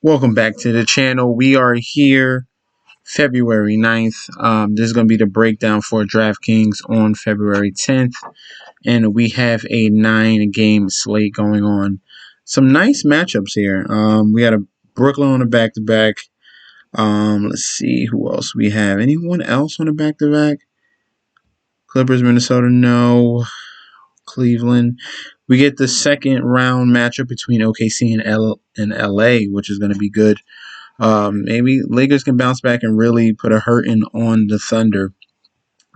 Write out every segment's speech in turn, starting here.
Welcome back to the channel. We are here February 9th. This is going to be the breakdown for Draftkings on February 10th. And we have a 9-game slate going on. Some nice matchups here. We got a Brooklyn on a back-to-back. Let's see who else we have. Anyone else on a back-to-back? Clippers, Minnesota, no. Cleveland. We get the second round matchup between OKC and LA, which is going to be good. Maybe Lakers can bounce back and really put a hurting on the Thunder,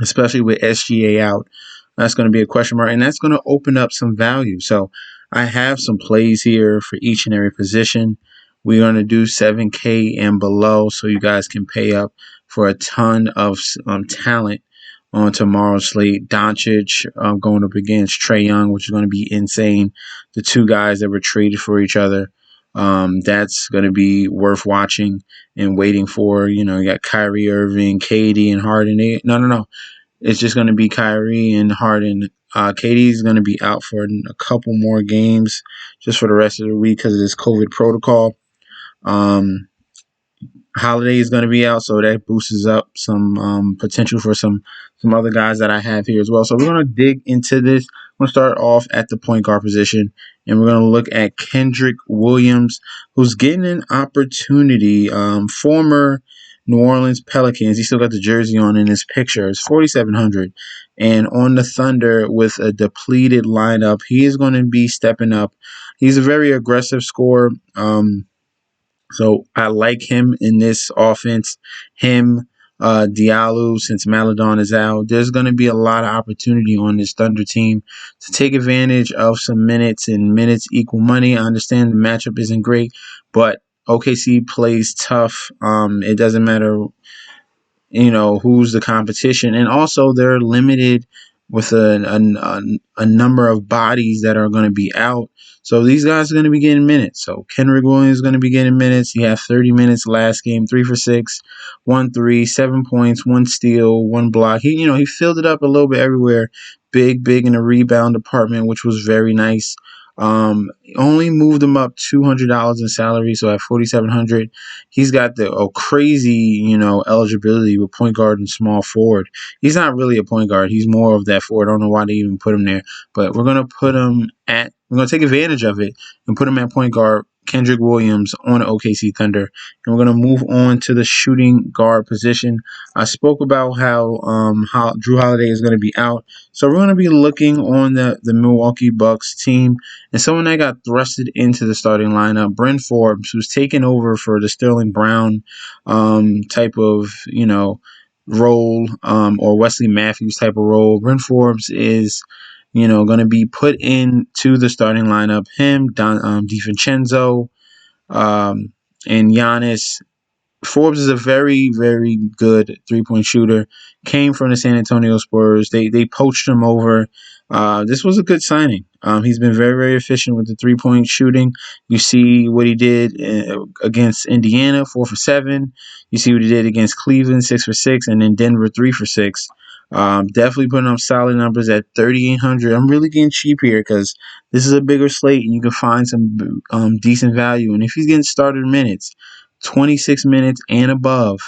especially with SGA out. That's going to be a question mark, and that's going to open up some value. So I have some plays here for each and every position. We're going to do 7K and below, so you guys can pay up for a ton of talent on tomorrow's slate. Doncic going up against Trae Young, which is going to be insane. The two guys that were traded for each other. That's going to be worth watching and waiting for. You got Kyrie Irving, KD, and Harden. No. It's just going to be Kyrie and Harden. KD is going to be out for a couple more games just for the rest of the week because of this COVID protocol. Holiday is going to be out, so that boosts up some potential for some other guys that I have here as well. So we're going to dig into this. I'm going to start off at the point guard position, and we're going to look at Kendrick Williams, who's getting an opportunity. Former New Orleans Pelicans. He still got the jersey on in his picture. It's 4,700. And on the Thunder with a depleted lineup, he is going to be stepping up. He's a very aggressive scorer. So I like him in this offense. Him, Diallo, since Maladon is out, there's going to be a lot of opportunity on this Thunder team to take advantage of some minutes, and minutes equal money. I understand the matchup isn't great, but OKC plays tough. It doesn't matter, who's the competition. And also they're limited with a number of bodies that are going to be out. So these guys are going to be getting minutes. So Kendrick Williams is going to be getting minutes. He had 30 minutes last game, 3 for 6, 1 3, 7 points, 1 steal, 1 block. He filled it up a little bit everywhere. Big in the rebound department, which was very nice. Only moved him up $200 in salary, so at 4,700, he's got the crazy, eligibility with point guard and small forward. He's not really a point guard; he's more of that forward. I don't know why they even put him there, but we're gonna take advantage of it and put him at point guard. Kendrick Williams on the OKC Thunder, and we're going to move on to the shooting guard position. I spoke about how Jrue Holiday is going to be out, so we're going to be looking on the Milwaukee Bucks team, and someone that got thrusted into the starting lineup, Bryn Forbes, who's taken over for the Sterling Brown type of role, or Wesley Matthews type of role. Bryn Forbes is going to be put into the starting lineup. Him, DiVincenzo, and Giannis. Forbes is a very, very good three-point shooter. Came from the San Antonio Spurs. They poached him over. This was a good signing. He's been very, very efficient with the three-point shooting. You see what he did against Indiana, 4 for 7. You see what he did against Cleveland, 6 for 6, and then Denver, 3 for 6. Definitely putting up solid numbers at 3,800. I'm really getting cheap here because this is a bigger slate and you can find some decent value. And if he's getting started minutes, 26 minutes and above,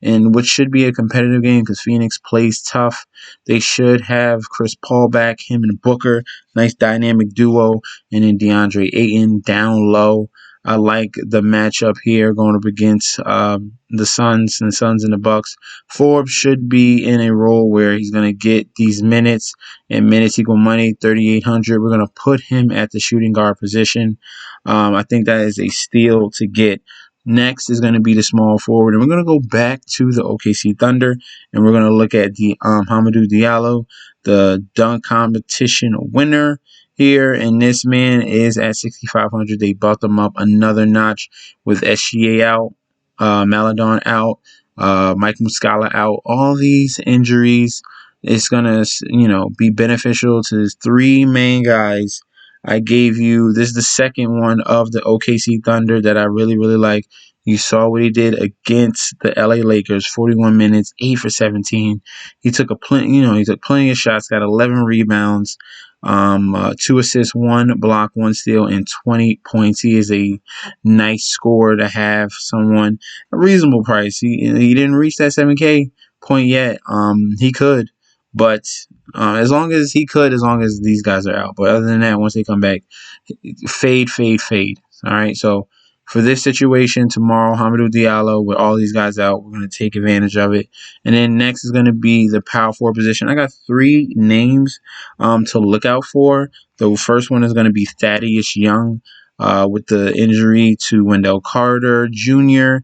and which should be a competitive game because Phoenix plays tough. They should have Chris Paul back, him and Booker, nice dynamic duo, and then DeAndre Ayton down low. I like the matchup here going up against the Suns and the Bucks. Forbes should be in a role where he's going to get these minutes, and minutes equal money, 3,800. We're going to put him at the shooting guard position. I think that is a steal to get. Next is going to be the small forward, and we're going to go back to the OKC Thunder, and we're going to look at the Hamidou Diallo, the dunk competition winner here, and this man is at 6,500. They bumped him up another notch with SGA out, Maladon out, Mike Muscala out. All these injuries, it's going to, be beneficial to his 3 main guys. I gave you, this is the second one of the OKC Thunder that I really, really like. You saw what he did against the LA Lakers, 41 minutes, 8 for 17. He took he took plenty of shots, got 11 rebounds, 2 assists, 1 block, 1 steal, and 20 points. He is a nice scorer to have someone a reasonable price. He didn't reach that 7K point yet. He could, but as long as these guys are out. But other than that, once they come back, fade, fade, fade. All right, so for this situation tomorrow, Hamidou Diallo with all these guys out, we're going to take advantage of it. And then next is going to be the power forward position. I got 3 names to look out for. The first one is going to be Thaddeus Young with the injury to Wendell Carter Jr.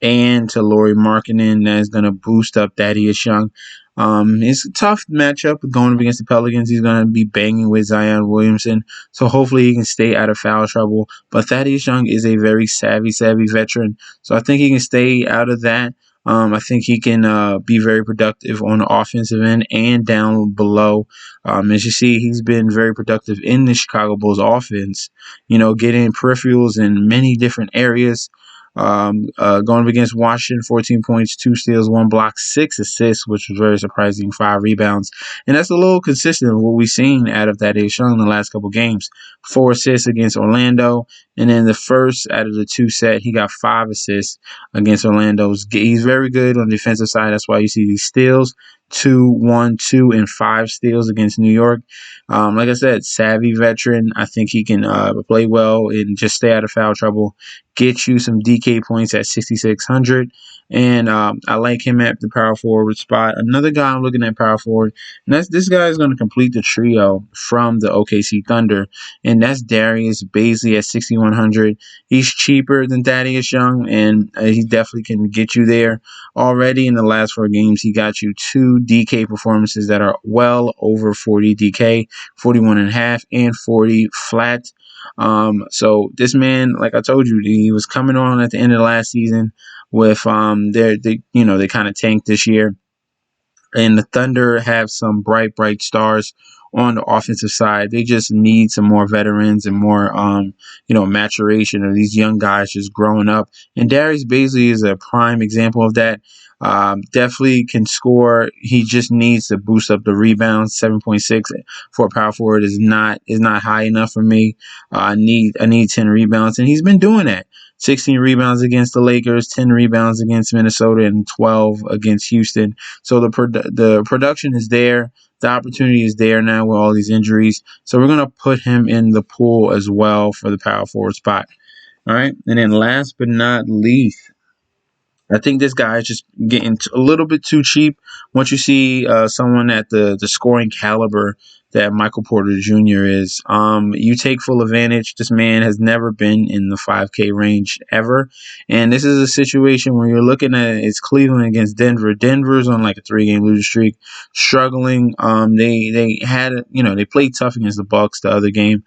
and to Lauri Markkanen. That is going to boost up Thaddeus Young. It's a tough matchup going up against the Pelicans. He's going to be banging with Zion Williamson. So hopefully he can stay out of foul trouble. But Thaddeus Young is a very savvy veteran. So I think he can stay out of that. I think he can be very productive on the offensive end and down below. As you see, he's been very productive in the Chicago Bulls offense, getting peripherals in many different areas. Going up against Washington, 14 points, 2 steals, 1 block, 6 assists, which was very surprising, 5 rebounds. And that's a little consistent with what we've seen out of Thaddeus Young in the last couple games. 4 assists against Orlando. And then the first out of the 2 set, he got 5 assists against Orlando. He's very good on the defensive side. That's why you see these steals. 2, 1, 2, and 5 steals against New York. Like I said, savvy veteran. I think he can play well and just stay out of foul trouble. Get you some DK points at 6,600. And I like him at the power forward spot. Another guy I'm looking at power forward, and this guy is going to complete the trio from the OKC Thunder, and that's Darius Bailey at 6,100. He's cheaper than Thaddeus Young, and he definitely can get you there. Already in the last 4 games, he got you 2 DK performances that are well over 40 DK, 41.5 and 40 flat. So this man, like I told you, he was coming on at the end of the last season with they kind of tanked this year. And the Thunder have some bright stars on the offensive side. They just need some more veterans and more, maturation of these young guys just growing up. And Darius Bailey is a prime example of that. Definitely can score. He just needs to boost up the rebounds. 7.6 for a power forward is not high enough for me. I need 10 rebounds, and he's been doing that. 16 rebounds against the Lakers, 10 rebounds against Minnesota, and 12 against Houston. So the production is there. The opportunity is there now with all these injuries. So we're going to put him in the pool as well for the power forward spot. All right. And then last but not least, I think this guy is just getting a little bit too cheap. Once you see someone at the scoring caliber that Michael Porter Jr. is, you take full advantage. This man has never been in the 5K range ever. And this is a situation where you're looking at it's Cleveland against Denver. Denver's on like a 3-game losing streak, struggling. They had, they played tough against the Bucks the other game,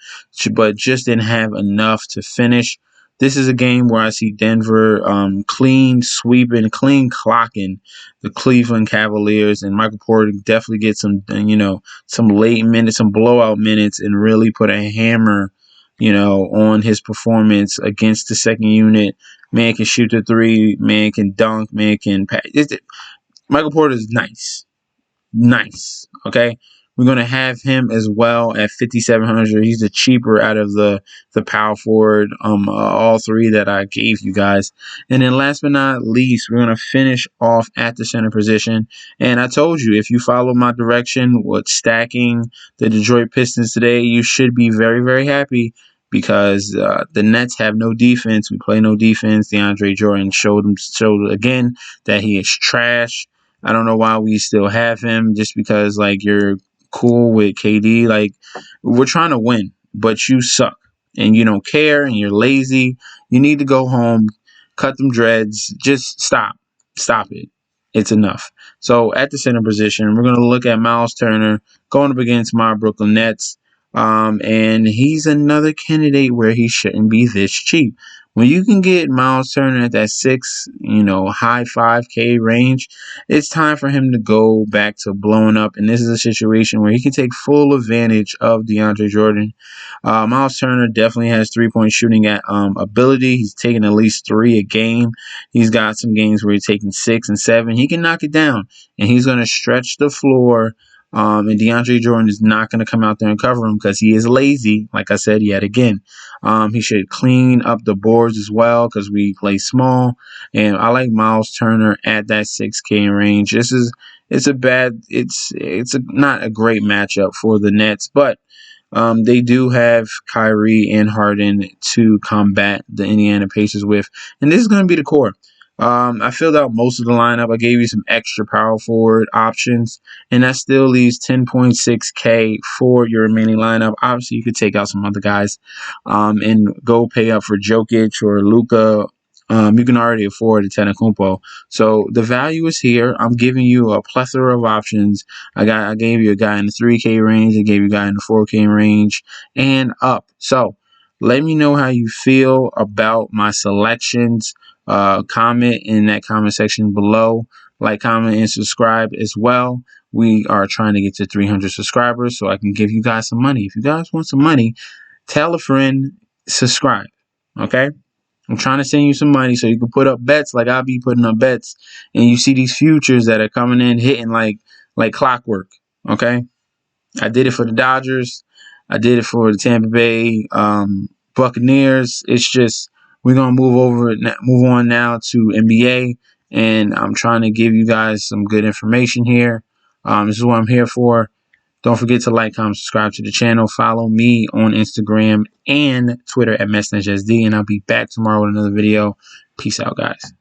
but just didn't have enough to finish. This is a game where I see Denver clean sweeping, clean clocking the Cleveland Cavaliers, and Michael Porter definitely get some late minutes, some blowout minutes, and really put a hammer, on his performance against the second unit. Man can shoot the 3, man can dunk, man can pass. Michael Porter is nice. Okay. We're going to have him as well at 5,700. He's the cheaper out of the power forward, all 3 that I gave you guys. And then last but not least, we're going to finish off at the center position. And I told you, if you follow my direction with stacking the Detroit Pistons today, you should be very, very happy because the Nets have no defense. We play no defense. DeAndre Jordan showed again that he is trash. I don't know why we still have him, just because you're cool with KD. We're trying to win, but you suck and you don't care and you're lazy. You need to go home, cut them dreads. Just stop it. It's enough. So at the center position, we're going to look at Miles Turner going up against my Brooklyn Nets. And he's another candidate where he shouldn't be this cheap. When you can get Miles Turner at that 6, high 5K range, it's time for him to go back to blowing up. And this is a situation where he can take full advantage of DeAndre Jordan. Miles Turner definitely has 3-point shooting at ability. He's taking at least 3 a game. He's got some games where he's taking 6 and 7. He can knock it down, and he's going to stretch the floor. And DeAndre Jordan is not going to come out there and cover him because he is lazy, like I said yet again. He should clean up the boards as well because we play small. And I like Miles Turner at that 6K range. It's not a great matchup for the Nets, but they do have Kyrie and Harden to combat the Indiana Pacers with, and this is going to be the core. I filled out most of the lineup. I gave you some extra power forward options, and that still leaves 10.6K for your remaining lineup. Obviously, you could take out some other guys and go pay up for Jokic or Luka. You can already afford a Antetokounmpo. So the value is here. I'm giving you a plethora of options. I gave you a guy in the 3K range. I gave you a guy in the 4K range and up. So let me know how you feel about my selections. Comment in that comment section below. Like, comment, and subscribe as well. We are trying to get to 300 subscribers so I can give you guys some money. If you guys want some money, tell a friend, subscribe. Okay? I'm trying to send you some money so you can put up bets like I'll be putting up bets. And you see these futures that are coming in hitting like clockwork. Okay? I did it for the Dodgers. I did it for the Tampa Bay Buccaneers. It's just we're gonna move on now to NBA, and I'm trying to give you guys some good information here. This is what I'm here for. Don't forget to like, comment, subscribe to the channel. Follow me on Instagram and Twitter at MessNetSD, and I'll be back tomorrow with another video. Peace out, guys.